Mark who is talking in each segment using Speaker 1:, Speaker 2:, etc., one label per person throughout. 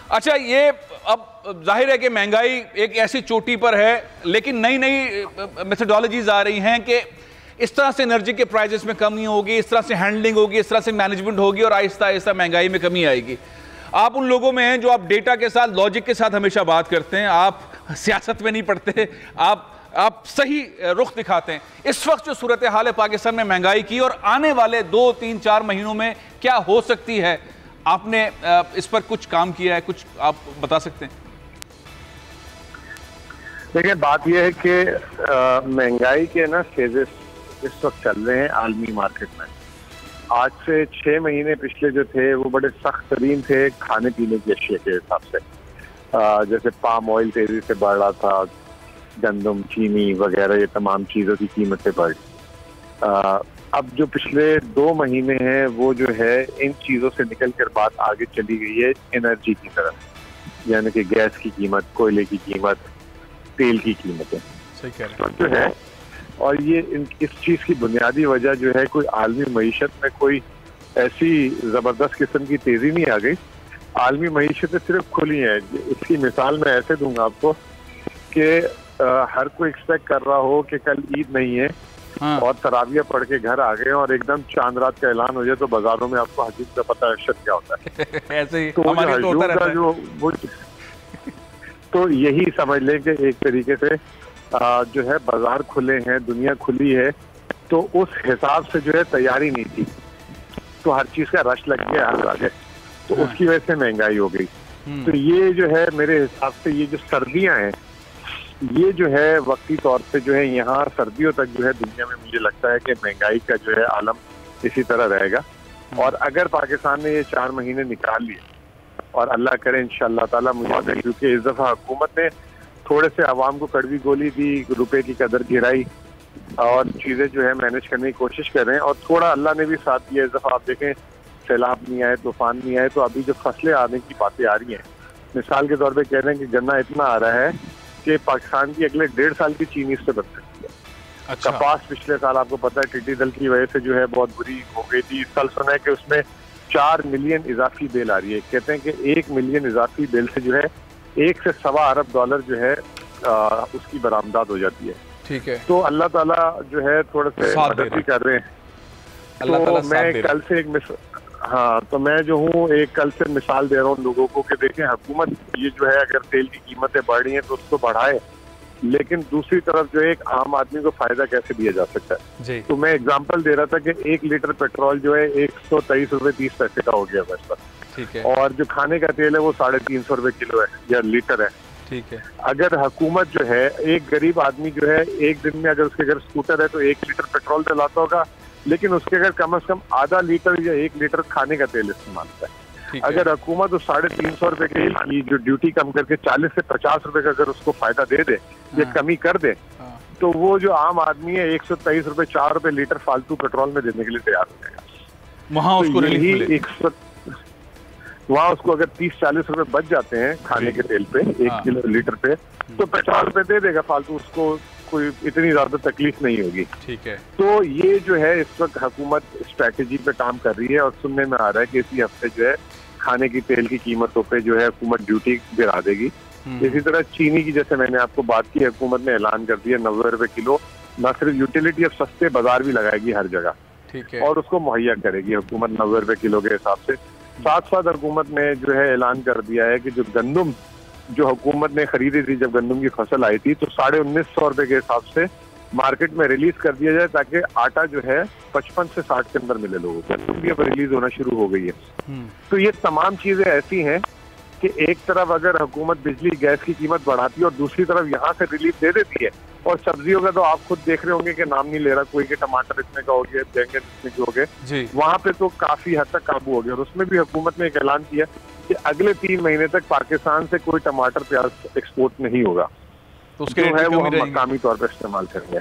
Speaker 1: अच्छा, ये अब जाहिर है कि महंगाई एक ऐसी चोटी पर है, लेकिन नई नई मेथडोलॉजीज आ रही हैं कि इस तरह से एनर्जी के प्राइसेस में कमी होगी, इस तरह से हैंडलिंग होगी, इस तरह से मैनेजमेंट होगी और आहिस्ता आहिस्ता महंगाई में कमी आएगी। आप उन लोगों में हैं जो आप डेटा के साथ, लॉजिक के साथ हमेशा बात करते हैं, आप सियासत में नहीं पढ़ते, आप सही रुख दिखाते हैं। इस वक्त जो सूरत हाल है पाकिस्तान में महंगाई की और आने वाले 2, 3, 4 महीनों में क्या हो सकती है, आपने इस पर कुछ काम किया है, कुछ आप बता सकते हैं?
Speaker 2: देखिए, बात यह है कि महंगाई के ना फेजेस इस वक्त चल रहे हैं आलमी मार्केट में। आज से 6 महीने पिछले जो थे वो बड़े सख्त तरीन थे खाने पीने की अशिया के हिसाब से। जैसे पाम ऑयल तेजी से बढ़ रहा था, गंदम, चीनी वगैरह ये तमाम चीज़ों की कीमतें बढ़। अब जो पिछले 2 महीने हैं वो जो है इन चीज़ों से निकल कर बात आगे चली गई है एनर्जी की तरफ, यानी कि गैस की कीमत, कोयले की कीमत, तेल की कीमतें।
Speaker 1: सही कह रहे हैं।
Speaker 2: जो है, और ये इस चीज़ की बुनियादी वजह जो है कोई आलमी मईशत में कोई ऐसी ज़बरदस्त किस्म की तेज़ी नहीं आ गई। आलमी मईशतें सिर्फ खुली हैं। इसकी मिसाल मैं ऐसे दूंगा आपको कि हर कोई एक्सपेक्ट कर रहा हो कि कल ईद नहीं है और तरावियाँ पढ़ के घर आ गए और एकदम चांद रात का ऐलान हो जाए तो बाजारों में आपको हजूम का पता अशद क्या होता है।
Speaker 1: ऐसे ही
Speaker 2: तो
Speaker 1: हमारे तो होता रहता है।
Speaker 2: वो तो यही समझ लें कि एक तरीके से जो है बाजार खुले हैं, दुनिया खुली है, तो उस हिसाब से जो है तैयारी नहीं थी, तो हर चीज का रश लग गया हर जगह, तो उसकी वजह से महंगाई हो गई। तो ये जो है मेरे हिसाब से ये जो सर्दियां हैं, ये जो है वक्ती तौर पे जो है यहाँ सर्दियों तक जो है दुनिया में मुझे लगता है कि महंगाई का जो है आलम इसी तरह रहेगा। और अगर पाकिस्तान ने ये 4 महीने निकाल लिए और अल्लाह करे इंशाअल्लाह ताला, मुझे क्योंकि इस दफा हुकूमत ने थोड़े से आवाम को कड़वी गोली दी, रुपए की कदर गिराई और चीजें जो है मैनेज करने की कोशिश कर रहे हैं, और थोड़ा अल्लाह ने भी साथ दिया। इस दफा आप देखें सैलाब नहीं आए, तूफान नहीं आए, तो अभी जो फसलें आने की बातें आ रही हैं, मिसाल के तौर पे कह रहे हैं कि गन्ना इतना आ रहा है कि पाकिस्तान की अगले 1.5 साल की चीनी इससे बन सकती है।
Speaker 1: अच्छा।
Speaker 2: कपास पिछले साल आपको पता है टिड्डी दल की वजह से जो है बहुत बुरी हो गई थी। इस साल सुना है कि उसमें 4 मिलियन इजाफी बेल आ रही है। कहते हैं कि 1 मिलियन इजाफी बेल से जो है 1 से सवा अरब डॉलर जो है उसकी बरामदात हो जाती है।
Speaker 1: ठीक है।
Speaker 2: तो अल्लाह ताला जो है थोड़े से मदद भी कर रहे हैं। तो मैं कल से तो मैं जो हूँ एक कल से मिसाल दे रहा हूँ लोगों को कि देखें, हुकूमत ये जो है अगर तेल की कीमतें बढ़ रही हैं तो उसको बढ़ाए, लेकिन दूसरी तरफ जो है एक आम आदमी को फायदा कैसे दिया जा सकता है जी। तो मैं एग्जांपल दे रहा था कि 1 लीटर पेट्रोल जो है 123 रुपए 30 पैसे का हो गया है इस पर। ठीक है। और जो खाने का तेल है वो 350 रुपए किलो है या लीटर है। ठीक है। अगर हुकूमत जो है, एक गरीब आदमी जो है एक दिन में अगर उसके घर स्कूटर है तो 1 लीटर पेट्रोल डलाता होगा, लेकिन उसके अगर कम से कम आधा लीटर या 1 लीटर खाने का तेल इस्तेमाल होता है। अगर हुकूमत उस 350 रुपए की जो ड्यूटी कम करके 40 से 50 रुपए का अगर उसको फायदा दे दे या कमी कर दे, तो वो जो आम आदमी है 123 रुपए 4 रुपए लीटर फालतू पेट्रोल में देने के लिए तैयार हो जाएगा। वहाँ उसको वहाँ उसको अगर 30-40 रुपए बच जाते हैं खाने के तेल पे 1 किलो लीटर पे, तो 50 रुपए दे देगा फालतू, उसको कोई इतनी ज्यादा तकलीफ नहीं होगी। ठीक है। तो ये जो है इस वक्त हुकूमत स्ट्रैटेजी पे काम कर रही है और सुनने में आ रहा है कि इसी हफ्ते जो है खाने की तेल की कीमतों पे जो है हुकूमत ड्यूटी गिरा देगी। इसी तरह चीनी की जैसे मैंने आपको बात की, हुकूमत ने ऐलान कर दिया 90 रुपए किलो, न सिर्फ यूटिलिटी, अब सस्ते बाजार भी लगाएगी हर जगह। ठीक है। और उसको मुहैया करेगी हुकूमत 90 रुपए किलो के हिसाब से। साथ साथ हुकूमत ने जो है ऐलान कर दिया है कि जो गंदम जो हुकूमत ने खरीदी थी जब गंदम की फसल आई थी, तो 1950 रुपए के हिसाब से मार्केट में रिलीज कर दिया जाए, ताकि आटा जो है 55 से 60 के अंदर मिले लोगों को। गंदम भी अब रिलीज होना शुरू हो गई है। तो ये तमाम चीजें ऐसी हैं कि एक तरफ अगर हुकूमत बिजली गैस की कीमत बढ़ाती है और दूसरी तरफ यहाँ से रिलीफ दे देती है, और सब्जियों का तो आप खुद देख रहे होंगे कि नाम नहीं ले रहा कोई, के टमाटर इतने का हो गया, बैंगन इतने के हो गए, वहाँ पे तो काफी हद तक काबू हो गया। और उसमें भी हुकूमत ने एक ऐलान किया कि अगले 3 महीने तक पाकिस्तान से कोई टमाटर प्याज एक्सपोर्ट नहीं होगा, तो उसके जो है वो हम मकामी तौर पर इस्तेमाल करेंगे।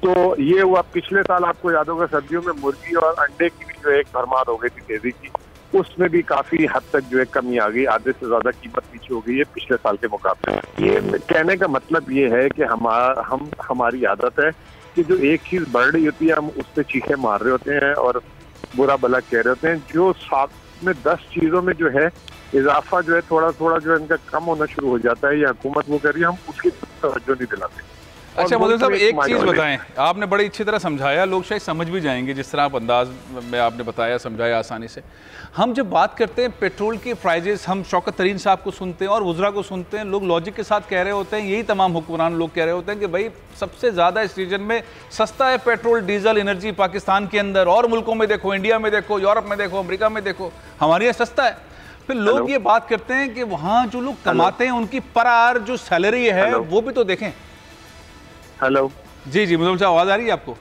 Speaker 2: तो ये हुआ। पिछले साल आपको याद होगा सर्दियों में मुर्गी और अंडे की भी जो एक भरमार हो गई थी तेजी की, उसमें भी काफी हद तक जो है कमी आ गई, आधे से ज्यादा कीमत नीचे हो गई है पिछले साल के मुकाबले। ये कहने का मतलब ये है कि हमारी आदत है कि जो एक चीज बढ़ रही होती है हम उस पर चीखे मार रहे होते हैं और बुरा भला कह रहे होते हैं। जो साथ में 10 चीजों में जो है इजाफा जो है थोड़ा थोड़ा जो है इनका कम होना शुरू हो जाता है, ये हुकूमत वो कर रही है, हम उसकी तवज्जो नहीं दिलाते।
Speaker 1: अच्छा मोदी साहब, एक चीज़ बताएं, आपने बड़ी अच्छी तरह समझाया, लोग शायद समझ भी जाएंगे जिस तरह आप अंदाज में आपने बताया, समझाया आसानी से। हम जब बात करते हैं पेट्रोल के प्राइजेस, हम शौकत तरीन साहब को सुनते हैं और वज़रा को सुनते हैं, लोग लॉजिक के साथ कह रहे होते हैं, यही तमाम हुक्मरान लोग कह रहे होते हैं कि भाई सबसे ज़्यादा इस रीजन में सस्ता है पेट्रोल डीजल एनर्जी पाकिस्तान के अंदर, और मुल्कों में देखो, इंडिया में देखो, यूरोप में देखो, अमेरिका में देखो, हमारे यहाँ सस्ता है। फिर लोग ये बात करते हैं कि वहाँ जो लोग कमाते हैं उनकी पर आवर जो सैलरी है वो भी तो देखें।
Speaker 2: हेलो
Speaker 1: जी जी मुझे आवाज आ रही है आपको?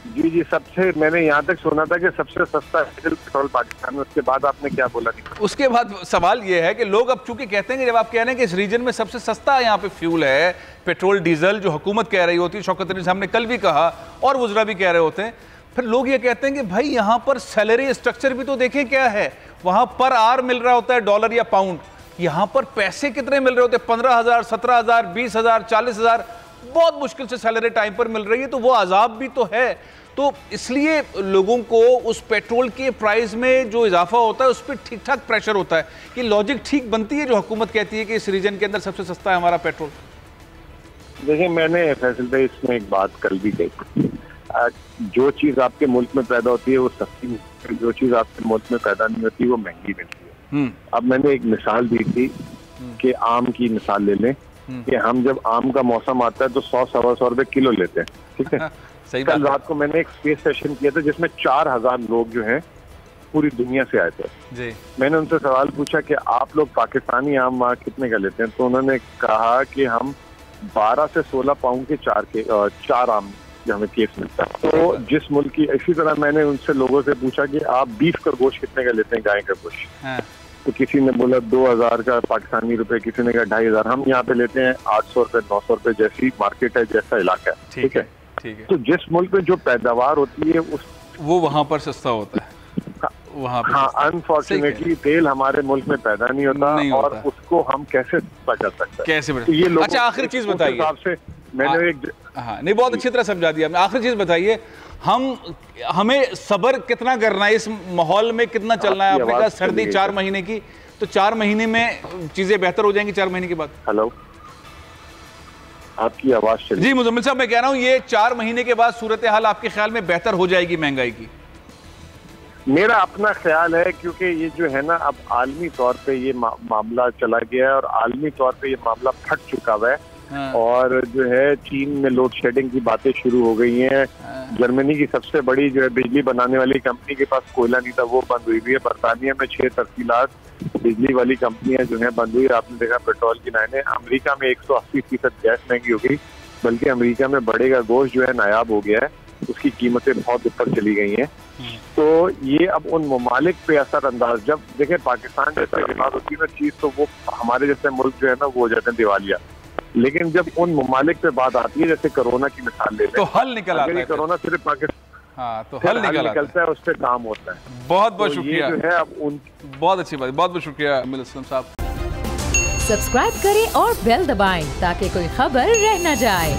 Speaker 2: जी जी, सबसे मैंने यहाँ तक सुना था कि सबसे सस्ता पेट्रोल पाकिस्तान में, उसके बाद आपने क्या बोला? नहीं,
Speaker 1: उसके बाद सवाल ये है कि लोग अब चूंकि कहते हैं कि जब आप कह रहे हैं कि इस रीजन में सबसे सस्ता यहाँ पे फ्यूल है पेट्रोल डीजल, जो हुकूमत कह रही होती है, शौकत तरीन साहब ने कल भी कहा और वज़रा भी कह रहे होते हैं, फिर लोग ये कहते हैं कि भाई यहाँ पर सैलरी स्ट्रक्चर भी तो देखें क्या है, वहाँ पर आवर मिल रहा होता है डॉलर या पाउंड, यहाँ पर पैसे कितने मिल रहे होते हैं, 15,000, 17,000, 20,000, 40,000, बहुत मुश्किल से सैलरी टाइम पर मिल रही है, तो वो अजाब भी तो है। तो इसलिए लोगों को उस पेट्रोल के प्राइस में जो इजाफा होता है उस पर ठीक ठाक प्रेशर होता है कि लॉजिक ठीक बनती है जो हुकूमत कहती है कि इस रीजन के अंदर सबसे सस्ता है हमारा पेट्रोल।
Speaker 2: देखिए, मैंने फैसल भाई इसमें एक बात कल भी कही, जो चीज़ आपके मुल्क में पैदा होती है वो सस्ती, जो चीज़ आपके मुल्क में पैदा नहीं होती वो महंगी मिलती है। अब मैंने एक मिसाल दी थी कि आम की मिसाल ले लें कि हम जब आम का मौसम आता है तो 100-125 रुपए किलो लेते हैं, ठीक है।
Speaker 1: सही
Speaker 2: कल रात को मैंने एक स्पेस सेशन किया था जिसमें 4,000 लोग जो हैं पूरी दुनिया से आए थे जी। मैंने उनसे सवाल पूछा कि आप लोग पाकिस्तानी आम कितने का लेते हैं, तो उन्होंने कहा कि हम 12 से 16 पाउंड के 4 आम हमें केस मिलता है। तो जिस मुल्क की, इसी तरह मैंने उनसे लोगों से पूछा कि आप बीफ का गोश्त कितने का लेते हैं, गाय का गोश्त, तो किसी ने बोला 2,000 का पाकिस्तानी रुपए, किसी ने कहा 2,500। हम यहाँ पे लेते हैं 800 रुपए, 900 रुपए, जैसी मार्केट है, जैसा इलाका है, ठीक है। तो जिस मुल्क में जो पैदावार होती है उस वो
Speaker 1: वहाँ पर सस्ता होता है वहाँ पर।
Speaker 2: हाँ, अनफॉर्चुनेटली तेल हमारे मुल्क में पैदा नहीं होता और उसको हम कैसे सस्ता कर सकते हैं,
Speaker 1: कैसे
Speaker 2: तो ये लोग।
Speaker 1: अच्छा, आखिरी चीज बताइए,
Speaker 2: आपसे मैंने एक
Speaker 1: नहीं बहुत अच्छी तरह समझा दिया। आखिरी चीज बताइए, हमें सब्र कितना करना है, इस माहौल में कितना चलना है? आपने कहा सर्दी 4 महीने की, तो 4 महीने में चीजें बेहतर हो जाएंगी 4 महीने के बाद?
Speaker 2: हेलो, आपकी आवाज चली
Speaker 1: जी मुजम्मिल साहब, मैं कह रहा हूँ ये 4 महीने के बाद सूरत हाल आपके ख्याल में बेहतर हो जाएगी महंगाई की?
Speaker 2: मेरा अपना ख्याल है, क्योंकि ये जो है ना अब आलमी तौर पे ये मामला चला गया है और आलमी तौर पे ये मामला फट चुका हुआ है। और जो है चीन में लोड शेडिंग की बातें शुरू हो गई हैं। जर्मनी की सबसे बड़ी जो है बिजली बनाने वाली कंपनी के पास कोयला नहीं था, वो बंद हुई हुई है। बरतानिया में 6 तरसीलात बिजली वाली कंपनियां जो है बंद हुई। आपने देखा पेट्रोल की लाइनें। अमेरिका में 180% गैस महंगी हो गई, बल्कि अमेरिका में बड़े का गोश्त जो है नायाब हो गया है, उसकी कीमतें बहुत ऊपर चली गई हैं। तो ये अब उन ममालिक पे असर अंदाज, जब देखें पाकिस्तान जैसा बात होती है ना चीज, तो वो हमारे जैसे मुल्क जो है ना वो हो जाते हैं दिवालिया। लेकिन जब उन ममालिक पे बात आती है, जैसे कोरोना की मिसाल ले लें,
Speaker 1: तो हल निकल आता है।
Speaker 2: कोरोना सिर्फ पाकिस्तान,
Speaker 1: हाँ, तो हल निकलता
Speaker 2: है, उस पर काम होता है।
Speaker 1: बहुत बहुत शुक्रिया,
Speaker 2: जो है अब उन
Speaker 1: बहुत अच्छी बात, बहुत बहुत शुक्रिया अमील असलम साहब।
Speaker 3: सब्सक्राइब करें और बेल दबाएं ताकि कोई खबर रह न जाए।